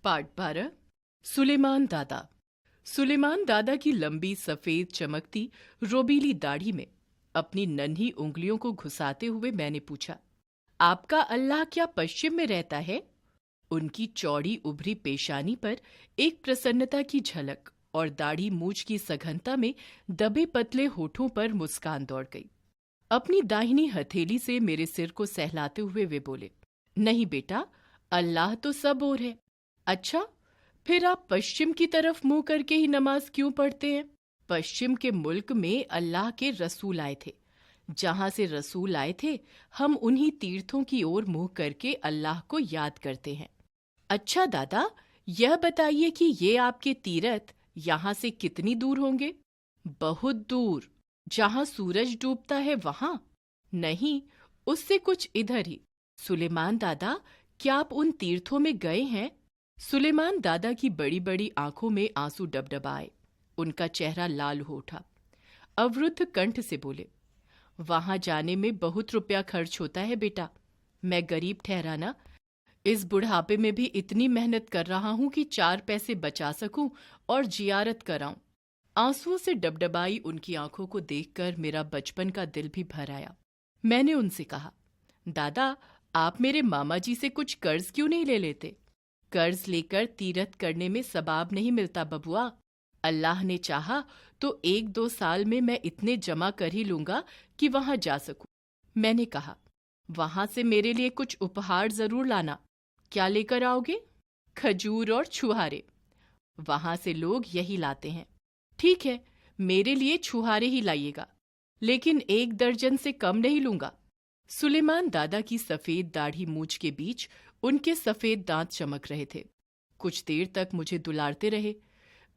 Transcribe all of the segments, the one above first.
Part 12 Suleman दादा। सुलेमान दादा की लंबी सफेद चमकती रोबीली दाढ़ी में अपनी नन्ही उंगलियों को घुसाते हुए मैंने पूछा, आपका अल्लाह क्या पश्चिम में रहता है? उनकी चौड़ी उभरी पेशानी पर एक प्रसन्नता की झलक और दाढ़ी मूछ की सघनता में दबे पतले होठों पर मुस्कान दौड़ गई। अपनी दाहिनी हथेली से मेरे सिर को सहलाते हुए वे बोले, नहीं बेटा, अल्लाह तो सब ओर है। अच्छा, फिर आप पश्चिम की तरफ मुंह करके ही नमाज क्यों पढ़ते हैं? पश्चिम के मुल्क में अल्लाह के रसूल आए थे। जहां से रसूल आए थे, हम उन्हीं तीर्थों की ओर मुंह करके अल्लाह को याद करते हैं। अच्छा दादा, यह बताइए कि ये आपके तीर्थ यहाँ से कितनी दूर होंगे? बहुत दूर। जहां सूरज डूबता है वहां? नहीं, उससे कुछ इधर ही। सुलेमान दादा, क्या आप उन तीर्थों में गए हैं? सुलेमान दादा की बड़ी बड़ी आंखों में आंसू डबडबाए। उनका चेहरा लाल हो उठा। अवरुद्ध कंठ से बोले, वहां जाने में बहुत रुपया खर्च होता है बेटा। मैं गरीब ठहराना, इस बुढ़ापे में भी इतनी मेहनत कर रहा हूं कि 4 पैसे बचा सकूं और जियारत कराऊं। आंसुओं से डबडबाई उनकी आंखों को देखकर मेरा बचपन का दिल भी भर आया। मैंने उनसे कहा, दादा, आप मेरे मामा जी से कुछ कर्ज क्यों नहीं ले लेते? कर्ज लेकर तीरथ करने में सबाब नहीं मिलता बबुआ। अल्लाह ने चाहा तो 1-2 साल में मैं इतने जमा कर ही लूंगा कि वहां जा सकूं। मैंने कहा, वहां से मेरे लिए कुछ उपहार जरूर लाना। क्या लेकर आओगे? खजूर और छुहारे। वहां से लोग यही लाते हैं। ठीक है, मेरे लिए छुहारे ही लाइएगा, लेकिन 1 दर्जन से कम नहीं लूंगा। सुलेमान दादा की सफेद दाढ़ी मूछ के बीच उनके सफेद दांत चमक रहे थे। कुछ देर तक मुझे दुलारते रहे,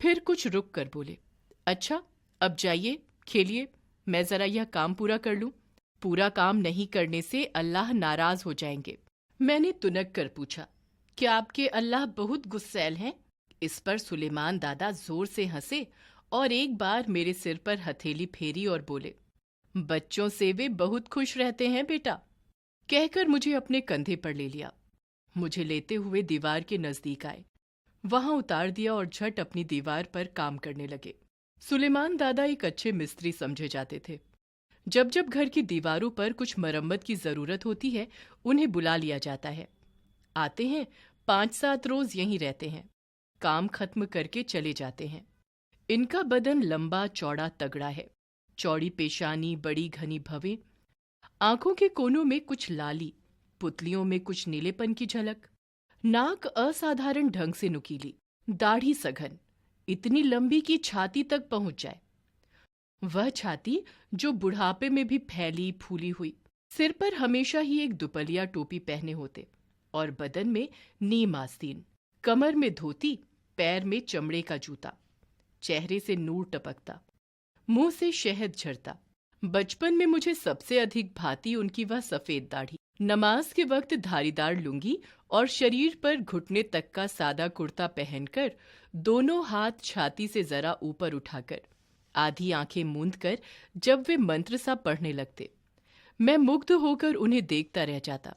फिर कुछ रुक कर बोले, अच्छा, अब जाइए, खेलिए, मैं जरा यह काम पूरा कर लूं। पूरा काम नहीं करने से अल्लाह नाराज हो जाएंगे। मैंने तुनक कर पूछा, क्या आपके अल्लाह बहुत गुस्सैल हैं? इस पर सुलेमान दादा जोर से हंसे और एक बार मेरे सिर पर हथेली फेरी और बोले, बच्चों से वे बहुत खुश रहते हैं बेटा। कहकर मुझे अपने कंधे पर ले लिया। मुझे लेते हुए दीवार के नजदीक आए, वहां उतार दिया और झट अपनी दीवार पर काम करने लगे। सुलेमान दादा एक अच्छे मिस्त्री समझे जाते थे। जब जब घर की दीवारों पर कुछ मरम्मत की जरूरत होती है, उन्हें बुला लिया जाता है। आते हैं, 5-7 रोज यहीं रहते हैं, काम खत्म करके चले जाते हैं। इनका बदन लंबा चौड़ा तगड़ा है। चौड़ी पेशानी, बड़ी घनी भवें, आंखों के कोनों में कुछ लाली, पुतलियों में कुछ नीलेपन की झलक, नाक असाधारण ढंग से नुकीली, दाढ़ी सघन, इतनी लंबी कि छाती तक पहुंच जाए। वह छाती जो बुढ़ापे में भी फैली फूली हुई। सिर पर हमेशा ही एक दुपलिया टोपी पहने होते और बदन में नीम आस्तीन, कमर में धोती, पैर में चमड़े का जूता। चेहरे से नूर टपकता, मुंह से शहद झरता। बचपन में मुझे सबसे अधिक भाती उनकी वह सफेद दाढ़ी। नमाज के वक्त धारीदार लुंगी और शरीर पर घुटने तक का सादा कुर्ता पहनकर, दोनों हाथ छाती से जरा ऊपर उठाकर, आधी आंखें मूंद कर जब वे मंत्र सा पढ़ने लगते, मैं मुग्ध होकर उन्हें देखता रह जाता।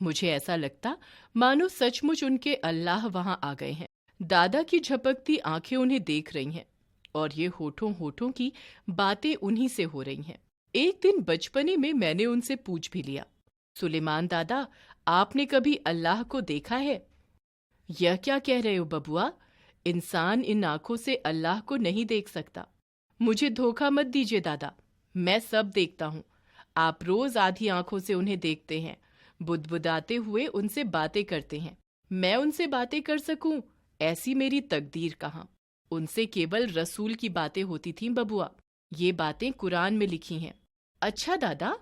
मुझे ऐसा लगता मानो सचमुच उनके अल्लाह वहां आ गए हैं। दादा की झपकती आंखें उन्हें देख रही हैं और ये होठों होठों की बातें उन्हीं से हो रही हैं। एक दिन बचपने में मैंने उनसे पूछ भी लिया, सुलेमान दादा, आपने कभी अल्लाह को देखा है? यह क्या कह रहे हो बबुआ? इंसान इन आंखों से अल्लाह को नहीं देख सकता। मुझे धोखा मत दीजिए दादा, मैं सब देखता हूँ। आप रोज आधी आंखों से उन्हें देखते हैं, बुदबुदाते हुए उनसे बातें करते हैं। मैं उनसे बातें कर सकूं, ऐसी मेरी तकदीर कहाँ। उनसे केवल रसूल की बातें होती थीं बबुआ। ये बातें कुरान में लिखी हैं। अच्छा दादा,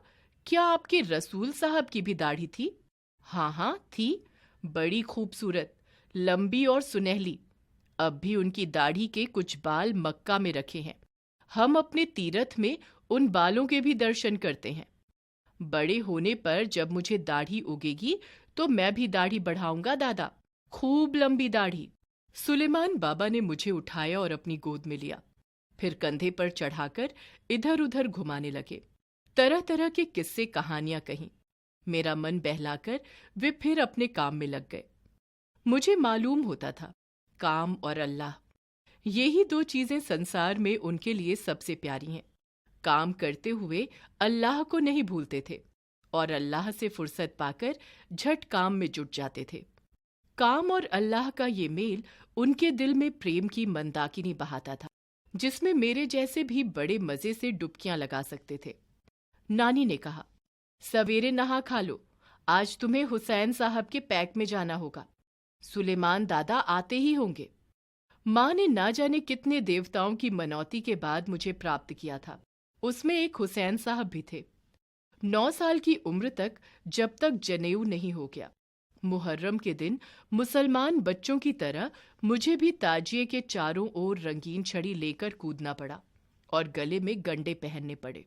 क्या आपके रसूल साहब की भी दाढ़ी थी? हाँ हाँ थी, बड़ी खूबसूरत, लंबी और सुनहली। अब भी उनकी दाढ़ी के कुछ बाल मक्का में रखे हैं। हम अपने तीरथ में उन बालों के भी दर्शन करते हैं। बड़े होने पर जब मुझे दाढ़ी उगेगी तो मैं भी दाढ़ी बढ़ाऊंगा दादा, खूब लंबी दाढ़ी। सुलेमान बाबा ने मुझे उठाया और अपनी गोद में लिया, फिर कंधे पर चढ़ाकर इधर उधर घुमाने लगे। तरह तरह के किस्से कहानियां कहीं। मेरा मन बहलाकर वे फिर अपने काम में लग गए। मुझे मालूम होता था, काम और अल्लाह, यही दो चीजें संसार में उनके लिए सबसे प्यारी हैं। काम करते हुए अल्लाह को नहीं भूलते थे और अल्लाह से फुर्सत पाकर झट काम में जुट जाते थे। काम और अल्लाह का ये मेल उनके दिल में प्रेम की मंदाकिनी बहाता था, जिसमें मेरे जैसे भी बड़े मजे से डुबकियां लगा सकते थे। नानी ने कहा, सवेरे नहा खा लो, आज तुम्हें हुसैन साहब के पैक में जाना होगा। सुलेमान दादा आते ही होंगे। माँ ने ना जाने कितने देवताओं की मनौती के बाद मुझे प्राप्त किया था। उसमें एक हुसैन साहब भी थे। 9 साल की उम्र तक, जब तक जनेऊ नहीं हो गया। मुहर्रम के दिन मुसलमान बच्चों की तरह मुझे भी ताजिए के चारों ओर रंगीन छड़ी लेकर कूदना पड़ा और गले में गंडे पहनने पड़े।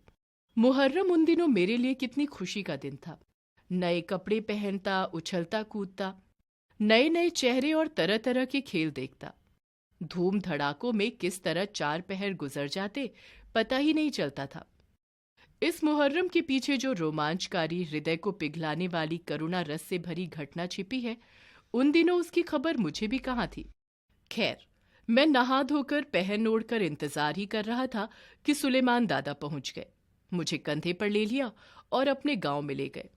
मुहर्रम उन दिनों मेरे लिए कितनी खुशी का दिन था। नए कपड़े पहनता, उछलता कूदता, नए नए चेहरे और तरह तरह के खेल देखता। धूम धड़ाकों में किस तरह 4 पहर गुजर जाते पता ही नहीं चलता था। इस मुहर्रम के पीछे जो रोमांचकारी, हृदय को पिघलाने वाली, करुणा रस से भरी घटना छिपी है, उन दिनों उसकी खबर मुझे भी कहाँ थी। खैर, मैं नहा धोकर पहन ओढ़कर इंतजार ही कर रहा था कि सुलेमान दादा पहुंच गए। मुझे कंधे पर ले लिया और अपने गांव में ले गए।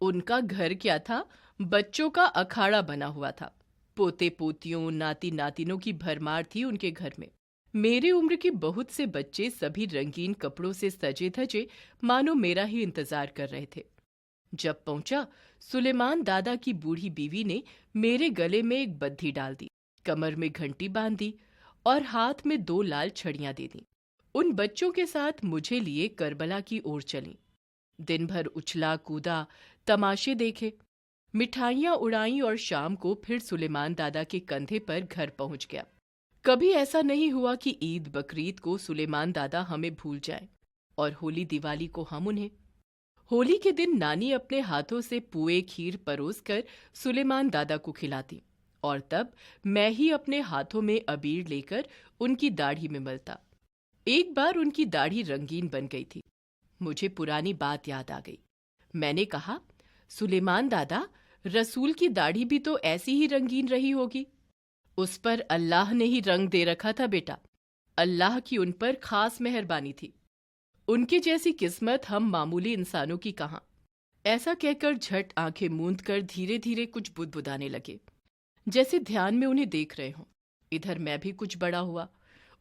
उनका घर क्या था, बच्चों का अखाड़ा बना हुआ था। पोते पोतियों, नाती नातिनों की भरमार थी उनके घर में। मेरे उम्र के बहुत से बच्चे सभी रंगीन कपड़ों से सजे धजे मानो मेरा ही इंतजार कर रहे थे। जब पहुंचा, सुलेमान दादा की बूढ़ी बीवी ने मेरे गले में एक बद्धी डाल दी, कमर में घंटी बांध दी और हाथ में 2 लाल छड़ियां दे दी। उन बच्चों के साथ मुझे लिए करबला की ओर चली। दिन भर उछला कूदा, तमाशे देखे, मिठाइयाँ उड़ाई और शाम को फिर सुलेमान दादा के कंधे पर घर पहुंच गया। कभी ऐसा नहीं हुआ कि ईद बकरीद को सुलेमान दादा हमें भूल जाएं और होली दिवाली को हम उन्हें। होली के दिन नानी अपने हाथों से पुए खीर परोस कर सुलेमान दादा को खिलाती और तब मैं ही अपने हाथों में अबीर लेकर उनकी दाढ़ी में मलता। एक बार उनकी दाढ़ी रंगीन बन गई थी। मुझे पुरानी बात याद आ गई। मैंने कहा, सुलेमान दादा, रसूल की दाढ़ी भी तो ऐसी ही रंगीन रही होगी। उस पर अल्लाह ने ही रंग दे रखा था बेटा। अल्लाह की उन पर खास मेहरबानी थी। उनके जैसी किस्मत हम मामूली इंसानों की कहाँ। ऐसा कहकर झट आंखें मूंद कर धीरे धीरे कुछ बुदबुदाने लगे, जैसे ध्यान में उन्हें देख रहे हों। इधर मैं भी कुछ बड़ा हुआ,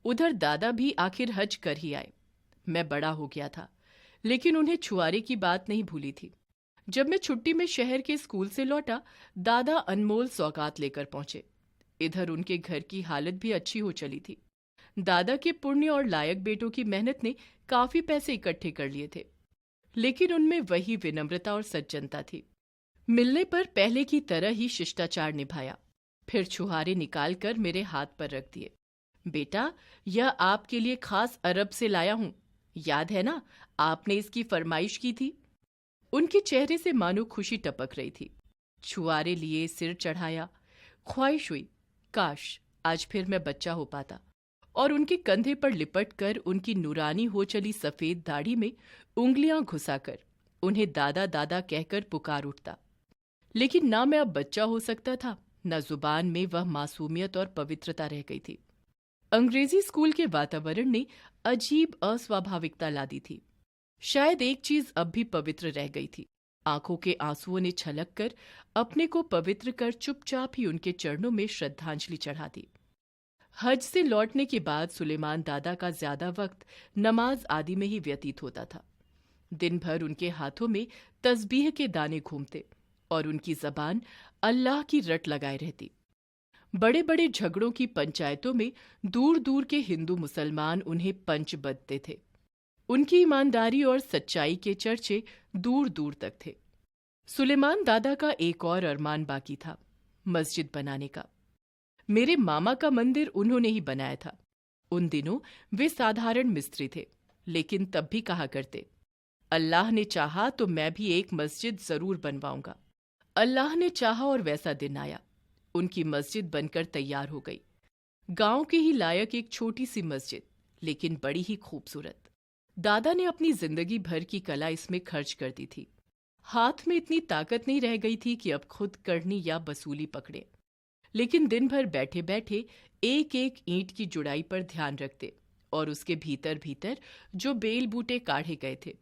उधर दादा भी आखिर हज कर ही आए। मैं बड़ा हो गया था, लेकिन उन्हें छुआरे की बात नहीं भूली थी। जब मैं छुट्टी में शहर के स्कूल से लौटा, दादा अनमोल सौगात लेकर पहुंचे। इधर उनके घर की हालत भी अच्छी हो चली थी। दादा के पुण्य और लायक बेटों की मेहनत ने काफी पैसे इकट्ठे कर लिए थे, लेकिन उनमें वही विनम्रता और सज्जनता थी। मिलने पर पहले की तरह ही शिष्टाचार निभाया, फिर छुहारे निकालकर मेरे हाथ पर रख दिए। बेटा, यह आपके लिए खास अरब से लाया हूं, याद है ना, आपने इसकी फरमाइश की थी। उनके चेहरे से मानो खुशी टपक रही थी। छुआरे लिए, सिर चढ़ाया, ख्वाहिश हुई काश आज फिर मैं बच्चा हो पाता और उनके कंधे पर लिपट कर उनकी नूरानी हो चली सफेद दाढ़ी में उंगलियां घुसाकर उन्हें दादा दादा कहकर पुकार उठता। लेकिन ना मैं अब बच्चा हो सकता था, न जुबान में वह मासूमियत और पवित्रता रह गई थी। अंग्रेजी स्कूल के वातावरण ने अजीब अस्वाभाविकता ला दी थी। शायद एक चीज अब भी पवित्र रह गई थी। आंखों के आंसुओं ने छलक कर अपने को पवित्र कर चुपचाप ही उनके चरणों में श्रद्धांजलि चढ़ा दी। हज से लौटने के बाद सुलेमान दादा का ज्यादा वक्त नमाज आदि में ही व्यतीत होता था। दिन भर उनके हाथों में तस्बीह के दाने घूमते और उनकी जबान अल्लाह की रट लगाए रहती। बड़े बड़े झगड़ों की पंचायतों में दूर दूर के हिंदू मुसलमान उन्हें पंच बदते थे। उनकी ईमानदारी और सच्चाई के चर्चे दूर दूर तक थे। सुलेमान दादा का एक और अरमान बाकी था, मस्जिद बनाने का। मेरे मामा का मंदिर उन्होंने ही बनाया था। उन दिनों वे साधारण मिस्त्री थे, लेकिन तब भी कहा करते, अल्लाह ने चाहा तो मैं भी एक मस्जिद जरूर बनवाऊंगा। अल्लाह ने चाहा और वैसा दिन आया। उनकी मस्जिद बनकर तैयार हो गई। गांव के ही लायक एक छोटी सी मस्जिद, लेकिन बड़ी ही खूबसूरत। दादा ने अपनी जिंदगी भर की कला इसमें खर्च कर दी थी। हाथ में इतनी ताकत नहीं रह गई थी कि अब खुद करनी या वसूली पकड़े। लेकिन दिन भर बैठे बैठे एक एक ईंट की जुड़ाई पर ध्यान रखते और उसके भीतर भीतर जो बेल बूटे काढ़े गए थे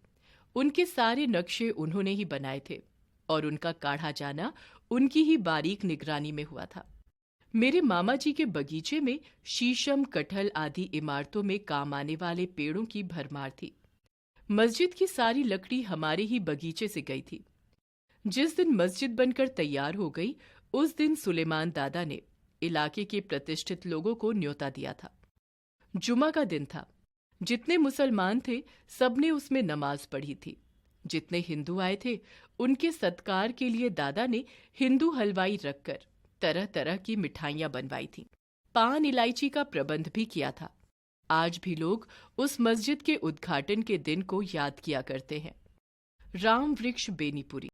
उनके सारे नक्शे उन्होंने ही बनाए थे और उनका काढ़ा जाना उनकी ही बारीक निगरानी में हुआ था। मेरे मामा जी के बगीचे में शीशम, कटहल आदि इमारतों में काम आने वाले पेड़ों की भरमार थी। मस्जिद की सारी लकड़ी हमारे ही बगीचे से गई थी। जिस दिन मस्जिद बनकर तैयार हो गई उस दिन सुलेमान दादा ने इलाके के प्रतिष्ठित लोगों को न्योता दिया था। जुमा का दिन था। जितने मुसलमान थे सबने उसमें नमाज पढ़ी थी। जितने हिंदू आए थे उनके सत्कार के लिए दादा ने हिंदू हलवाई रखकर तरह तरह की मिठाइयां बनवाई थीं। पान इलायची का प्रबंध भी किया था। आज भी लोग उस मस्जिद के उद्घाटन के दिन को याद किया करते हैं। राम वृक्ष बेनीपुरी।